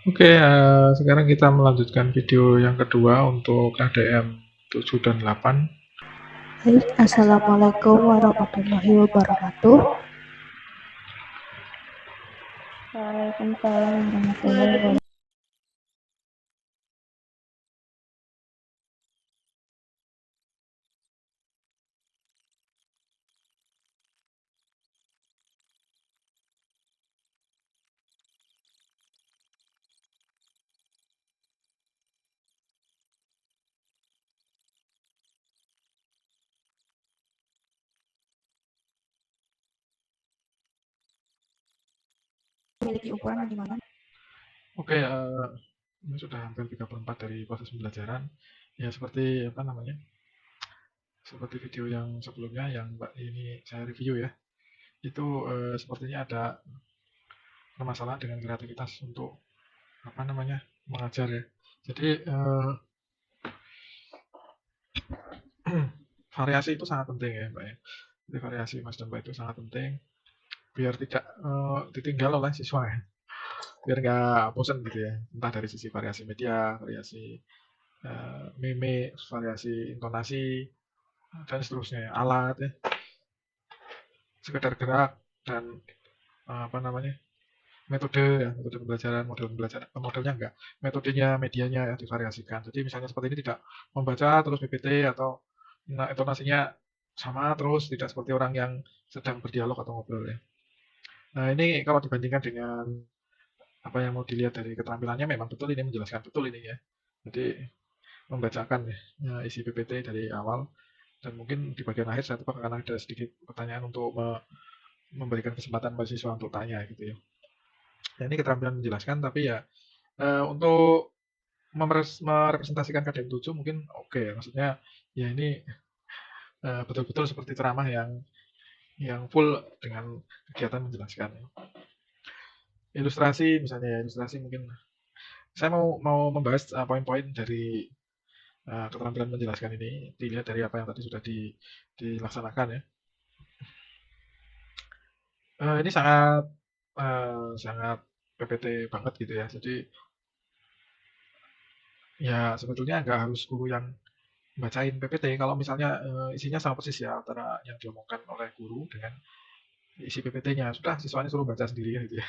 Oke, sekarang kita melanjutkan video yang kedua untuk KDM 7 dan 8. Baik, Assalamualaikum warahmatullahi wabarakatuh. Waalaikumsalam warahmatullahi wabarakatuh. Memiliki ukuran minimal. Oke, ini sudah hampir 3/4 dari proses pembelajaran. Ya, seperti apa namanya? Seperti video yang sebelumnya yang Mbak ini saya review ya. Itu sepertinya ada permasalahan dengan kreativitas untuk apa namanya? Mengajar ya. Jadi variasi itu sangat penting ya, Mbak ya. Jadi variasi Mas dan Mbak itu sangat penting biar tidak ditinggal oleh siswa ya. Biar nggak bosan gitu ya. Entah dari sisi variasi media, variasi mimik, variasi intonasi, dan seterusnya ya. Alat ya, sekedar gerak dan apa namanya metode ya, metode pembelajaran, model pembelajaran, modelnya enggak, metodenya, medianya ya divariasikan. Jadi misalnya seperti ini tidak membaca terus PPT atau intonasinya sama terus, tidak seperti orang yang sedang berdialog atau ngobrol ya. Nah ini kalau dibandingkan dengan apa yang mau dilihat dari keterampilannya memang betul ini menjelaskan betul ini ya. Jadi membacakan ya, isi PPT dari awal dan mungkin di bagian akhir saya tetap akan ada sedikit pertanyaan untuk memberikan kesempatan mahasiswa untuk tanya gitu ya. Ya ini keterampilan menjelaskan tapi ya untuk merepresentasikan KDM 7 mungkin oke ya. Maksudnya ya ini betul-betul seperti ceramah yang full dengan kegiatan menjelaskan. Ilustrasi misalnya ya, ilustrasi mungkin saya mau membahas poin-poin dari keterampilan menjelaskan ini dilihat dari apa yang tadi sudah dilaksanakan ya. Ini sangat sangat PPT banget gitu ya. Jadi ya sebetulnya nggak harus guru yang bacain PPT. Kalau misalnya isinya sama persis ya antara yang diomongkan oleh guru dengan isi PPT-nya. Sudah siswanya suruh baca sendiri gitu ya.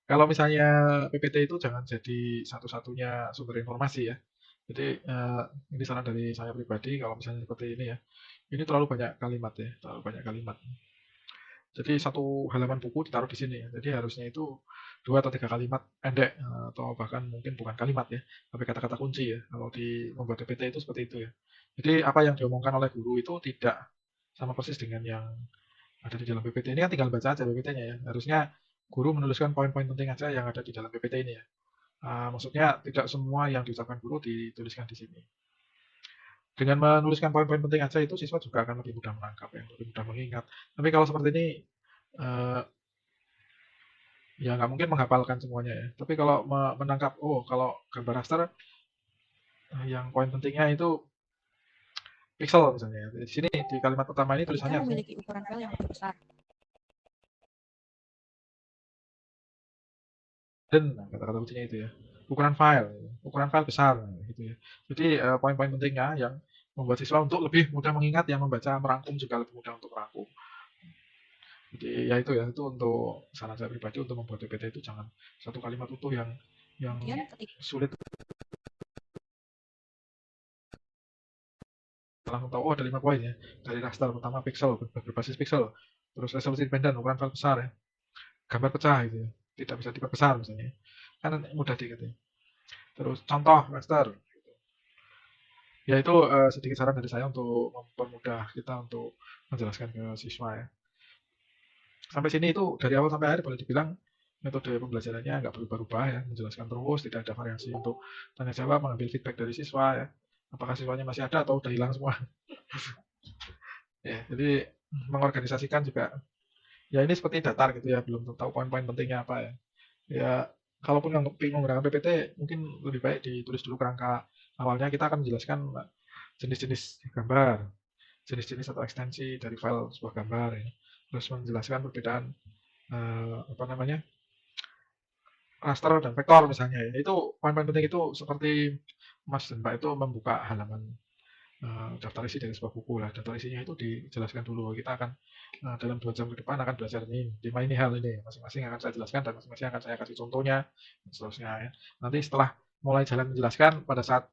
Kalau misalnya PPT itu jangan jadi satu-satunya sumber informasi ya. Jadi ini saran dari saya pribadi kalau misalnya seperti ini ya. Ini terlalu banyak kalimat ya, terlalu banyak kalimat. Jadi satu halaman buku ditaruh di sini. Jadi harusnya itu 2 atau 3 kalimat pendek atau bahkan mungkin bukan kalimat ya, tapi kata-kata kunci ya. Kalau di membuat PPT itu seperti itu ya. Jadi apa yang diomongkan oleh guru itu tidak sama persis dengan yang ada di dalam PPT. Ini kan tinggal baca aja PPT-nya ya. Harusnya guru menuliskan poin-poin penting aja yang ada di dalam PPT ini ya. Maksudnya tidak semua yang diucapkan guru dituliskan di sini. Dengan menuliskan poin-poin penting aja itu siswa juga akan lebih mudah menangkap ya, lebih mudah mengingat. Tapi kalau seperti ini eh, ya nggak mungkin menghafalkan semuanya ya. Tapi kalau menangkap, oh kalau gambar raster yang poin pentingnya itu pixel misalnya. Di sini di kalimat pertama ini Jika tulisannya memiliki ukuran file yang lebih besar. dan kata-kata kuncinya itu ya. Ukuran file besar gitu ya. Jadi poin-poin pentingnya yang membuat siswa untuk lebih mudah mengingat, yang membaca merangkum juga lebih mudah untuk merangkum. Jadi ya itu untuk saran saya pribadi untuk membuat PPT itu jangan satu kalimat utuh yang Kemudian ketika sulit langsung tahu oh ada 5 poin ya dari raster pertama pixel berbasis pixel terus resolusi independen ukuran file besar ya gambar pecah gitu ya tidak bisa diperbesar misalnya kan mudah diingat ya terus contoh raster ya itu sedikit saran dari saya untuk mempermudah kita untuk menjelaskan ke siswa ya sampai sini itu dari awal sampai akhir boleh dibilang metode pembelajarannya nggak berubah-ubah ya menjelaskan terus tidak ada variasi untuk tanya jawab mengambil feedback dari siswa ya apakah siswanya masih ada atau udah hilang semua ya jadi mengorganisasikan juga ya ini seperti datar gitu ya belum tahu poin-poin pentingnya apa ya ya kalaupun yang menggunakan PPT mungkin lebih baik ditulis dulu kerangka awalnya kita akan menjelaskan jenis-jenis gambar jenis-jenis atau ekstensi dari file sebuah gambar ya. Terus menjelaskan perbedaan apa namanya raster dan vektor misalnya ya. Itu poin-poin penting itu seperti Mas dan Mbak itu membuka halaman daftar isi dari sebuah buku lah. Daftar isinya itu dijelaskan dulu. Kita akan dalam 2 jam ke depan akan belajar ini, 5 ini hal ini. Masing-masing akan saya jelaskan dan masing-masing akan saya kasih contohnya dan seterusnya ya. Nanti setelah mulai jalan menjelaskan pada saat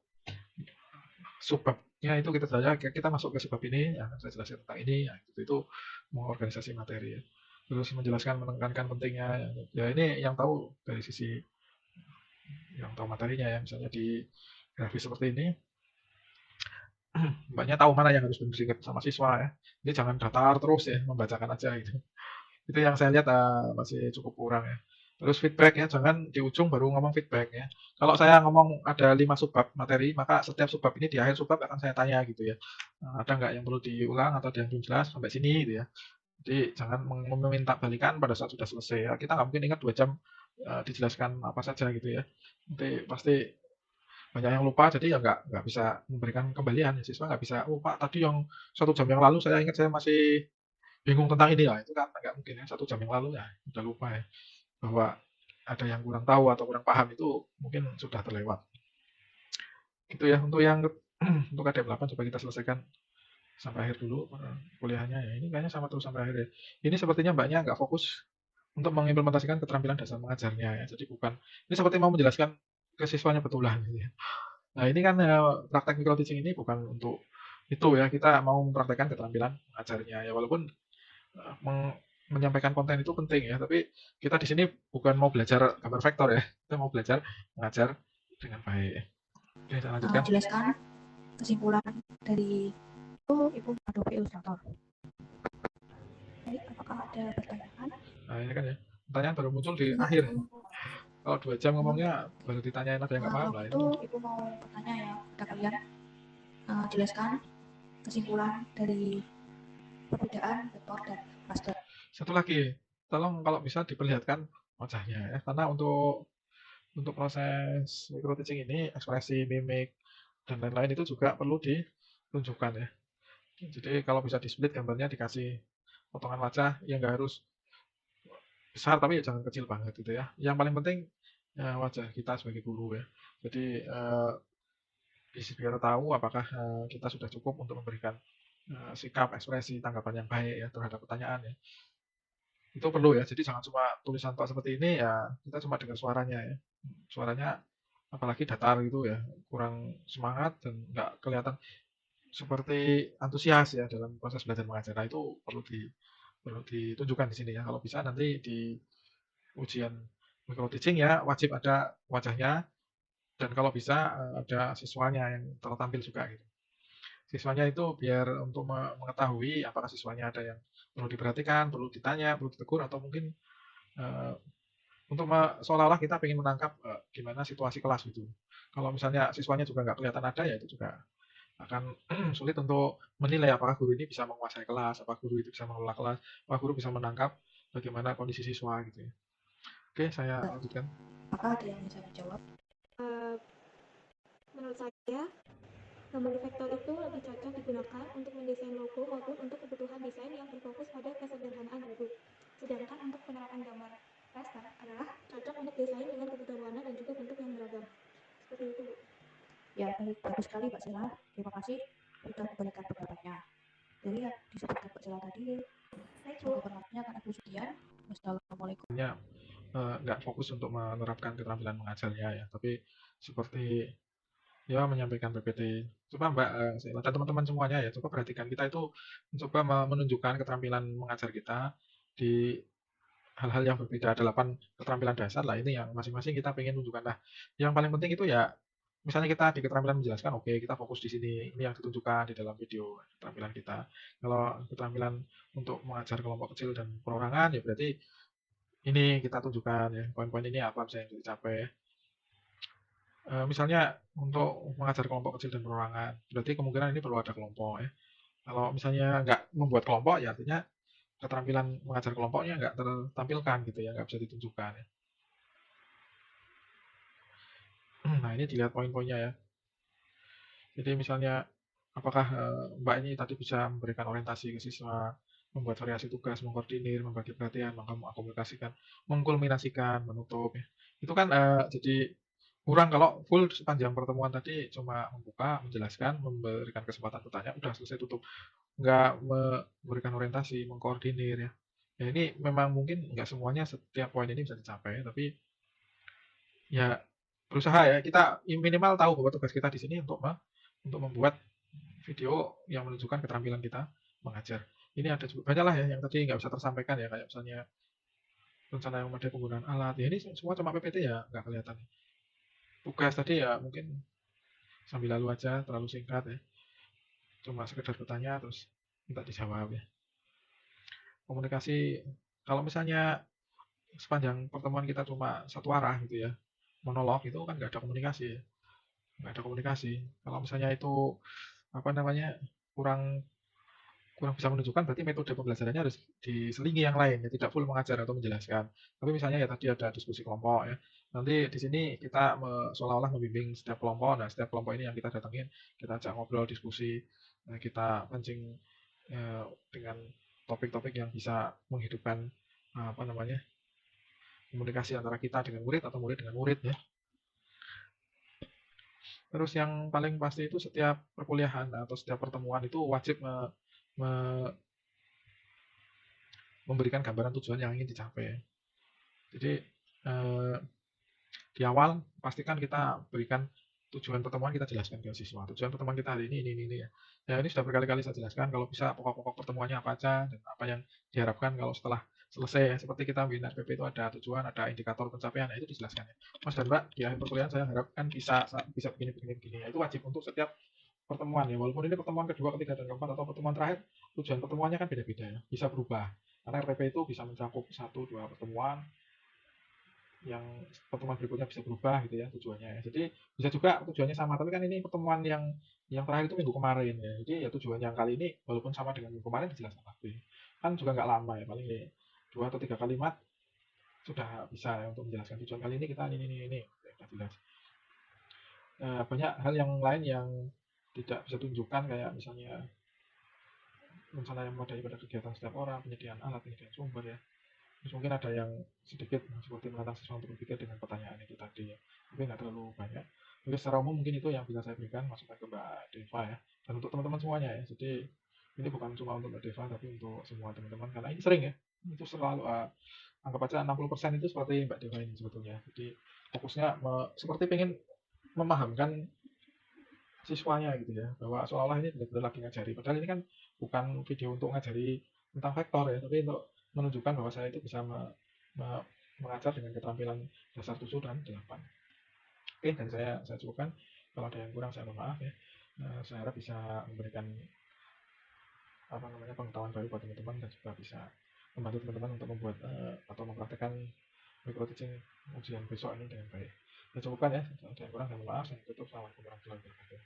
subbabnya itu kita masuk ke subbab ini, ya, saya jelaskan tentang ini, ya, itu mengorganisasi materi ya. Terus menjelaskan menekankan pentingnya, ya ini yang tahu dari sisi yang tahu materinya ya, misalnya di grafis seperti ini, mbaknya tahu mana yang harus diberikan sama siswa ya. Jadi jangan datar terus ya, membacakan aja gitu. Itu yang saya lihat masih cukup kurang ya. Terus feedback ya, jangan di ujung baru ngomong feedback ya. Kalau saya ngomong ada 5 subbab materi, maka setiap subbab ini di akhir subbab akan saya tanya gitu ya. Ada nggak yang perlu diulang atau ada yang belum jelas sampai sini gitu ya. Jadi jangan meminta balikan pada saat sudah selesai ya. Kita nggak mungkin ingat 2 jam dijelaskan apa saja gitu ya. Nanti pasti banyak yang lupa, jadi ya nggak bisa memberikan kembalian. Siswa nggak bisa, oh Pak tadi yang 1 jam yang lalu saya ingat saya masih bingung tentang ini lah. Itu kan nggak mungkin ya, 1 jam yang lalu ya udah lupa ya. Bahwa ada yang kurang tahu atau kurang paham itu mungkin sudah terlewat. Gitu ya untuk yang untuk KDM 8 coba kita selesaikan sampai akhir dulu kuliahnya ya. Ini kayaknya sama terus sampai akhir ya. Ini sepertinya mbaknya nggak fokus untuk mengimplementasikan keterampilan dasar mengajarnya ya. Jadi bukan ini seperti mau menjelaskan ke siswanya betulan gitu ya. Nah, ini kan praktek micro teaching ini bukan untuk itu ya. Kita mau mempraktekkan keterampilan mengajarnya ya. Walaupun menyampaikan konten itu penting ya, tapi kita di sini bukan mau belajar gambar vektor ya. Kita mau belajar mengajar dengan baik. Oke, saya lanjutkan. Jelaskan kesimpulan dari itu Ibu Adobe Illustrator. Baik, apakah ada pertanyaan? Nah, ini kan ya. Pertanyaan baru muncul di akhir. Kalau 2 jam ngomongnya baru ditanyain ada yang nggak paham lah. Itu Ibu mau bertanya ya kepada kalian. Jelaskan kesimpulan dari perbedaan vektor dan raster. Satu lagi, tolong kalau bisa diperlihatkan wajahnya ya, karena untuk proses micro teaching ini ekspresi, mimik dan lain-lain itu juga perlu ditunjukkan ya. Jadi kalau bisa di split gambarnya dikasih potongan wajah yang nggak harus besar tapi jangan kecil banget gitu ya. Yang paling penting ya, wajah kita sebagai guru ya. Jadi biar tahu apakah kita sudah cukup untuk memberikan sikap, ekspresi, tanggapan yang baik ya terhadap pertanyaan ya. Itu perlu ya. Jadi jangan cuma tulisan tok seperti ini ya kita cuma dengar suaranya ya. Suaranya apalagi datar gitu ya, kurang semangat dan nggak kelihatan seperti antusias ya dalam proses belajar mengajar. Nah, itu perlu ditunjukkan di sini ya. Kalau bisa nanti di ujian micro teaching ya wajib ada wajahnya dan kalau bisa ada siswanya yang tertampil juga gitu. Siswanya itu biar untuk mengetahui apakah siswanya ada yang perlu diperhatikan, perlu ditanya, perlu ditegur atau mungkin uh, untuk seolah-olah kita ingin menangkap gimana situasi kelas gitu. Kalau misalnya siswanya juga nggak kelihatan ada ya itu juga akan sulit untuk menilai apakah guru ini bisa menguasai kelas, apakah guru itu bisa mengelola kelas, apakah guru bisa menangkap bagaimana kondisi siswa gitu ya. Oke, saya lanjutkan. Apakah ada yang bisa menjawab? Menurut saya, gambar vektor itu lebih cocok digunakan untuk mendesain logo maupun untuk kebutuhan desain yang berfokus pada kesederhanaan bentuk. Sedangkan untuk penerapan gambar raster adalah cocok untuk desain dengan kebutuhan warna dan juga bentuk yang beragam. Seperti itu. Ya, bagus sekali Mbak Sela. Terima kasih sudah memberikan pendapatnya. Jadi yang disebutkan Mbak Sela tadi, semoga bermanfaatnya karena aku sekian. Wassalamualaikum. Nggak fokus untuk menerapkan keterampilan mengajarnya ya, tapi seperti ya menyampaikan PPT. Coba Mbak dan teman-teman semuanya ya, coba perhatikan kita itu mencoba menunjukkan keterampilan mengajar kita di hal-hal yang berbeda. 8 keterampilan dasar lah ini yang masing-masing kita pengen tunjukkan. Nah, yang paling penting itu ya misalnya kita di keterampilan menjelaskan, oke kita fokus di sini, ini yang ditunjukkan di dalam video keterampilan kita. Kalau keterampilan untuk mengajar kelompok kecil dan perorangan ya berarti ini kita tunjukkan ya, poin-poin ini apa bisa yang dicapai. Misalnya untuk mengajar kelompok kecil dan perorangan, berarti kemungkinan ini perlu ada kelompok ya. Kalau misalnya nggak membuat kelompok, ya artinya keterampilan mengajar kelompoknya nggak tertampilkan gitu ya, nggak bisa ditunjukkan ya. Nah ini dilihat poin-poinnya ya. Jadi misalnya apakah Mbak ini tadi bisa memberikan orientasi ke siswa, membuat variasi tugas, mengkoordinir, membagi perhatian, mengkomunikasikan, mengkulminasikan, menutup ya. Itu kan jadi kurang kalau full sepanjang pertemuan tadi cuma membuka, menjelaskan, memberikan kesempatan bertanya, udah selesai tutup. Nggak memberikan orientasi, mengkoordinir ya. Ya ini memang mungkin nggak semuanya setiap poin ini bisa dicapai, tapi ya berusaha ya kita minimal tahu bahwa tugas kita di sini untuk membuat video yang menunjukkan keterampilan kita mengajar. Ini ada juga banyak lah ya yang tadi nggak bisa tersampaikan ya, kayak misalnya rencana yang memadai penggunaan alat. Ya ini semua cuma PPT ya nggak kelihatan. Tugas tadi ya mungkin sambil lalu aja, terlalu singkat ya. Cuma sekedar bertanya terus minta dijawab ya. Komunikasi kalau misalnya sepanjang pertemuan kita cuma satu arah gitu ya, monolog itu kan nggak ada komunikasi ya. Nggak ada komunikasi. Kalau misalnya itu apa namanya kurang kurang bisa menunjukkan berarti metode pembelajarannya harus diselingi yang lain ya, tidak full mengajar atau menjelaskan. Tapi misalnya ya tadi ada diskusi kelompok ya. Nanti di sini kita seolah-olah membimbing setiap kelompok. Nah, setiap kelompok ini yang kita datengin, kita ajak ngobrol, diskusi, kita pancing dengan topik-topik yang bisa menghidupkan apa namanya komunikasi antara kita dengan murid atau murid dengan murid ya. Terus yang paling pasti itu setiap perkuliahan atau setiap pertemuan itu wajib me- memberikan gambaran tujuan yang ingin dicapai. Jadi eh, di awal pastikan kita berikan tujuan pertemuan, kita jelaskan ke siswa. Tujuan pertemuan kita hari ini ya. Ya ini sudah berkali-kali saya jelaskan kalau bisa pokok-pokok pertemuannya apa aja dan apa yang diharapkan kalau setelah selesai. Seperti kita webinar PP itu ada tujuan, ada indikator pencapaian, nah itu dijelaskan ya. Mas dan Mbak, di akhir perkuliahan saya harapkan bisa begini. Ya, itu wajib untuk setiap pertemuan ya. Walaupun ini pertemuan kedua, ketiga, dan keempat atau pertemuan terakhir, tujuan pertemuannya kan beda-beda ya. Bisa berubah. Karena RPP itu bisa mencakup satu dua pertemuan, yang pertemuan berikutnya bisa berubah gitu ya tujuannya ya. Jadi bisa juga tujuannya sama, tapi kan ini pertemuan yang terakhir itu minggu kemarin ya. Jadi ya tujuan yang kali ini walaupun sama dengan minggu kemarin dijelaskan lagi. Kan juga nggak lama ya, paling 2 atau 3 kalimat sudah bisa ya untuk menjelaskan tujuan kali ini kita ini. Ya, udah jelas. Banyak hal yang lain yang tidak bisa tunjukkan kayak misalnya rencana yang memadai pada kegiatan setiap orang, penyediaan alat, penyediaan sumber ya. Terus mungkin ada yang sedikit seperti menantang siswa untuk berpikir dengan pertanyaan itu tadi ya. Tapi nggak terlalu banyak. Jadi secara umum mungkin itu yang bisa saya berikan masukan ke Mbak Deva ya. Dan untuk teman-teman semuanya ya. Jadi ini bukan cuma untuk Mbak Deva tapi untuk semua teman-teman karena ini sering ya. Itu selalu anggap aja 60% itu seperti Mbak Deva ini sebetulnya. Jadi fokusnya seperti pengen memahamkan siswanya gitu ya. Bahwa seolah-olah ini benar-benar lagi ngajari. Padahal ini kan bukan video untuk ngajari tentang vektor ya, tapi untuk menunjukkan bahwa saya itu bisa me- mengajar dengan keterampilan dasar 7 dan 8. Oke, dan saya cukupkan. Kalau ada yang kurang saya mohon maaf ya. Saya harap bisa memberikan apa namanya pengetahuan baru buat teman-teman dan juga bisa membantu teman-teman untuk membuat atau mempraktekkan micro teaching ujian besok ini dengan baik. Saya cukupkan ya. Kalau ada yang kurang saya mohon maaf. Saya tutup. Assalamualaikum warahmatullahi wabarakatuh.